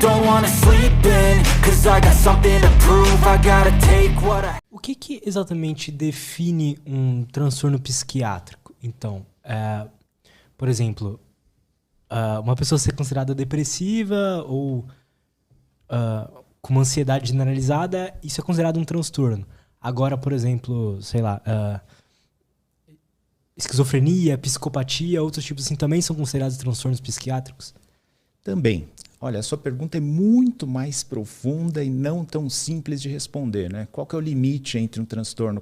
don't wanna sleep in, 'cause I got something to prove, I gotta take what I... O que exatamente define um transtorno psiquiátrico? Então, por exemplo, uma pessoa ser considerada depressiva ou com uma ansiedade generalizada, isso é considerado um transtorno. Agora, por exemplo, sei lá, esquizofrenia, psicopatia, outros tipos assim, também são considerados transtornos psiquiátricos? Também. Olha, a sua pergunta é muito mais profunda e não tão simples de responder, né? Qual que é o limite entre um transtorno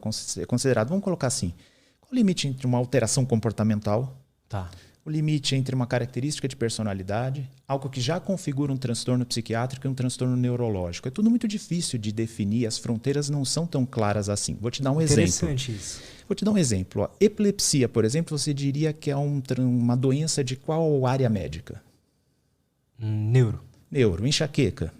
considerado? Vamos colocar assim. Qual o limite entre uma alteração comportamental? Tá. O limite entre uma característica de personalidade, algo que já configura um transtorno psiquiátrico e um transtorno neurológico. É tudo muito difícil de definir, as fronteiras não são tão claras assim. Vou te dar um exemplo. Interessante isso. Vou te dar um exemplo. A epilepsia, por exemplo, você diria que é uma doença de qual área médica? Neuro. Neuro. Enxaqueca?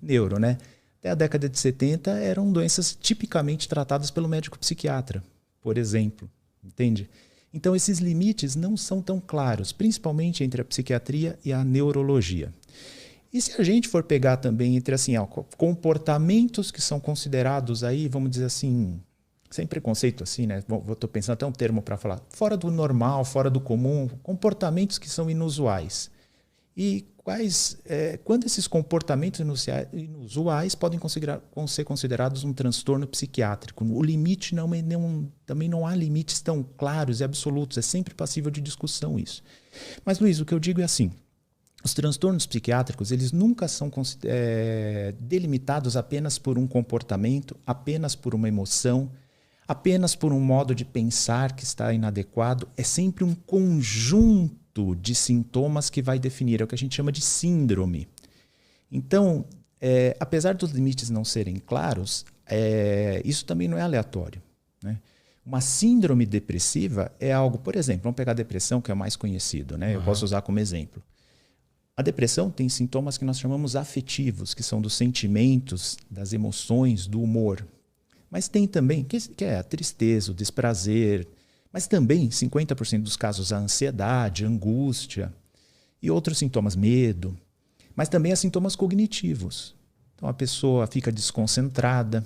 Neuro, né? Até a década de 70 eram doenças tipicamente tratadas pelo médico psiquiatra, por exemplo. Entende? Então, esses limites não são tão claros, principalmente entre a psiquiatria e a neurologia. E se a gente for pegar também entre assim, comportamentos que são considerados aí, vamos dizer assim, sem preconceito assim, né? Estou pensando até um termo para falar, fora do normal, fora do comum, comportamentos que são inusuais. E quando esses comportamentos inusuais podem ser considerados um transtorno psiquiátrico. O limite também não há limites tão claros e absolutos, é sempre passível de discussão isso. Mas, Luiz, o que eu digo é assim, os transtornos psiquiátricos eles nunca são delimitados apenas por um comportamento, apenas por uma emoção, apenas por um modo de pensar que está inadequado. É sempre um conjunto de sintomas que vai definir, é o que a gente chama de síndrome. Então, apesar dos limites não serem claros, isso também não é aleatório, né? Uma síndrome depressiva é algo, por exemplo, vamos pegar a depressão, que é o mais conhecido, né? Eu posso usar como exemplo. A depressão tem sintomas que nós chamamos afetivos, que são dos sentimentos, das emoções, do humor. Mas tem também, que é a tristeza, o desprazer, mas também, 50% dos casos, a ansiedade, a angústia e outros sintomas, medo. Mas também há sintomas cognitivos. Então a pessoa fica desconcentrada,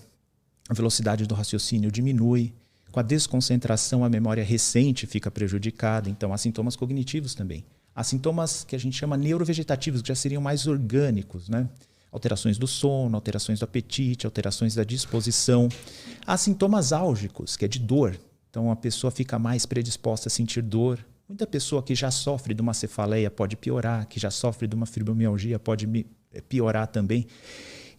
a velocidade do raciocínio diminui, com a desconcentração a memória recente fica prejudicada, então há sintomas cognitivos também. Há sintomas que a gente chama neurovegetativos, que já seriam mais orgânicos, né? Alterações do sono, alterações do apetite, alterações da disposição. Há sintomas álgicos, que é de dor. Então, a pessoa fica mais predisposta a sentir dor. Muita pessoa que já sofre de uma cefaleia pode piorar, que já sofre de uma fibromialgia pode piorar também.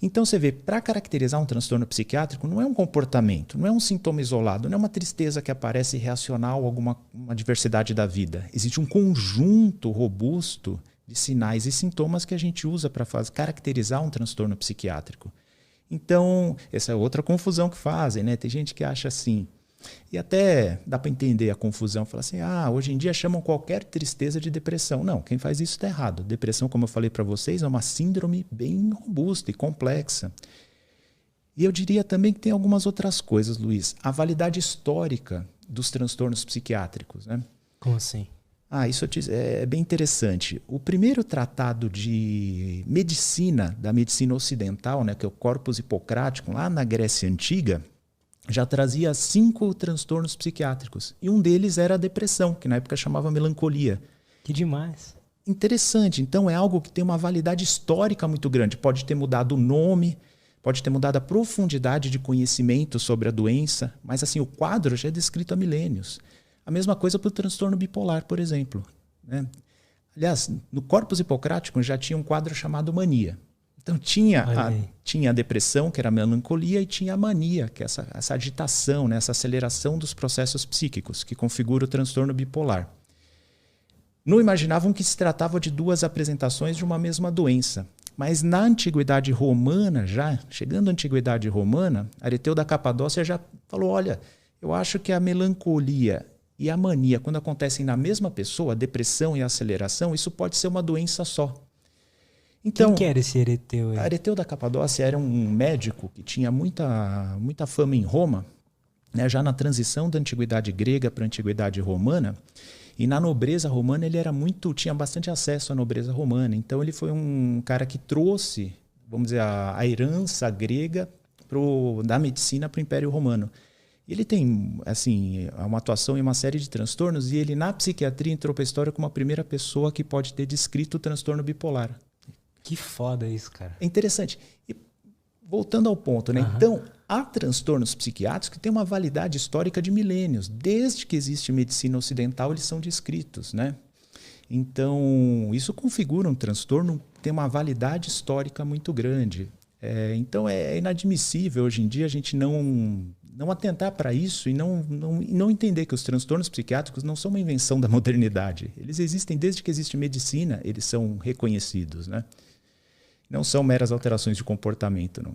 Então, você vê, para caracterizar um transtorno psiquiátrico, não é um comportamento, não é um sintoma isolado, não é uma tristeza que aparece reacional a alguma diversidade da vida. Existe um conjunto robusto de sinais e sintomas que a gente usa para caracterizar um transtorno psiquiátrico. Então, essa é outra confusão que fazem, né? Tem gente que acha assim... E até dá para entender a confusão. Fala assim, hoje em dia chamam qualquer tristeza de depressão. Não, quem faz isso está errado. Depressão, como eu falei para vocês, é uma síndrome bem robusta e complexa. E eu diria também que tem algumas outras coisas, Luiz. A validade histórica dos transtornos psiquiátricos, né? Como assim? Isso é bem interessante. O primeiro tratado de medicina, da medicina ocidental, né, que é o Corpus Hipocrático, lá na Grécia Antiga, já trazia 5 transtornos psiquiátricos. E um deles era a depressão, que na época chamava melancolia. Que demais. Interessante. Então é algo que tem uma validade histórica muito grande. Pode ter mudado o nome, pode ter mudado a profundidade de conhecimento sobre a doença, mas assim, o quadro já é descrito há milênios. A mesma coisa para o transtorno bipolar, por exemplo, né? Aliás, no Corpus Hipocrático já tinha um quadro chamado mania. Então tinha a depressão, que era a melancolia, e tinha a mania, que é essa agitação, né? Essa aceleração dos processos psíquicos, que configura o transtorno bipolar. Não imaginavam que se tratava de 2 apresentações de uma mesma doença. Mas na Antiguidade Romana, chegando à Antiguidade Romana, Areteu da Capadócia já falou, olha, eu acho que a melancolia e a mania, quando acontecem na mesma pessoa, a depressão e a aceleração, isso pode ser uma doença só. Então, quem que era esse Areteu aí? Areteu da Capadócia era um médico que tinha muita fama em Roma, né, já na transição da Antiguidade Grega para a Antiguidade Romana, E na nobreza romana ele era tinha bastante acesso à nobreza romana. Então ele foi um cara que trouxe, vamos dizer, a herança grega da medicina para o Império Romano. Ele tem assim, uma atuação em uma série de transtornos e ele na psiquiatria entrou para a história como a primeira pessoa que pode ter descrito o transtorno bipolar. Que foda isso, cara. É interessante. E voltando ao ponto, né? Então, há transtornos psiquiátricos que têm uma validade histórica de milênios. Desde que existe medicina ocidental, eles são descritos, né? Então, isso configura um transtorno que tem uma validade histórica muito grande. Então, é inadmissível hoje em dia a gente não atentar para isso e não entender que os transtornos psiquiátricos não são uma invenção da modernidade. Eles existem desde que existe medicina, eles são reconhecidos, né? Não são meras alterações de comportamento, não.